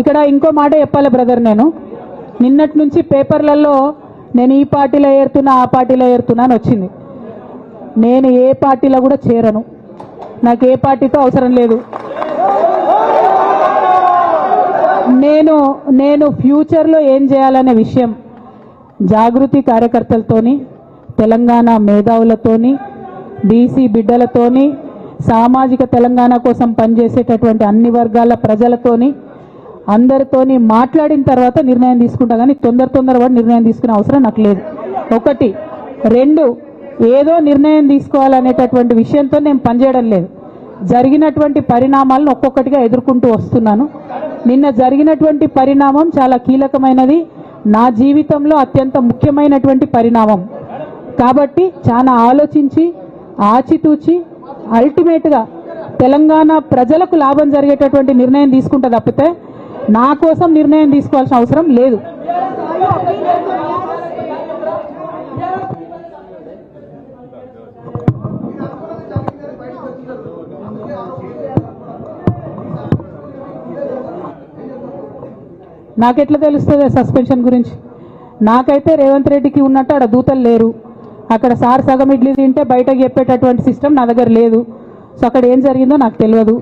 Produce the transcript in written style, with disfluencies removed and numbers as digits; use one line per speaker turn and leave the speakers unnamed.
ఇక్కడ ఇంకో మాట చెప్పాలి బ్రదర్, నేను నిన్నటి నుంచి పేపర్లలో నేను ఈ పార్టీలో ఏరుతున్నా ఆ పార్టీలో ఏరుతున్నా అని వచ్చింది. నేను ఏ పార్టీలో కూడా చేరను, నాకు ఏ పార్టీతో అవసరం లేదు. నేను ఫ్యూచర్లో ఏం చేయాలనే విషయం జాగృతి కార్యకర్తలతోని, తెలంగాణ మేధావులతోని, బీసీ బిడ్డలతోని, సామాజిక తెలంగాణ కోసం పనిచేసేటటువంటి అన్ని వర్గాల ప్రజలతోని అందరితోని మాట్లాడిన తర్వాత నిర్ణయం తీసుకుంటా, కానీ తొందరపడి నిర్ణయం తీసుకునే అవసరం నాకు లేదు. ఒకటి. రెండు, ఏదో నిర్ణయం తీసుకోవాలనేటటువంటి విషయంతో నేను పనిచేయడం లేదు. జరిగినటువంటి పరిణామాలను ఒక్కొక్కటిగా ఎదుర్కొంటూ వస్తున్నాను. నిన్న జరిగినటువంటి పరిణామం చాలా కీలకమైనది, నా జీవితంలో అత్యంత ముఖ్యమైనటువంటి పరిణామం. కాబట్టి చాలా ఆలోచించి ఆచితూచి అల్టిమేట్గా తెలంగాణ ప్రజలకు లాభం జరిగేటటువంటి నిర్ణయం తీసుకుంటా తప్పితే నా కోసం నిర్ణయం తీసుకోవాల్సిన అవసరం లేదు. నాకెట్లా తెలుస్తుంది సస్పెన్షన్ గురించి? నాకైతే రేవంత్ రెడ్డికి ఉన్నట్టు అక్కడ దూతలు లేరు. అక్కడ సార్ సగం ఇడ్లీ తింటే బయటకు చెప్పేటటువంటి సిస్టమ్ నా దగ్గర లేదు. సో అక్కడ ఏం జరిగిందో నాకు తెలియదు.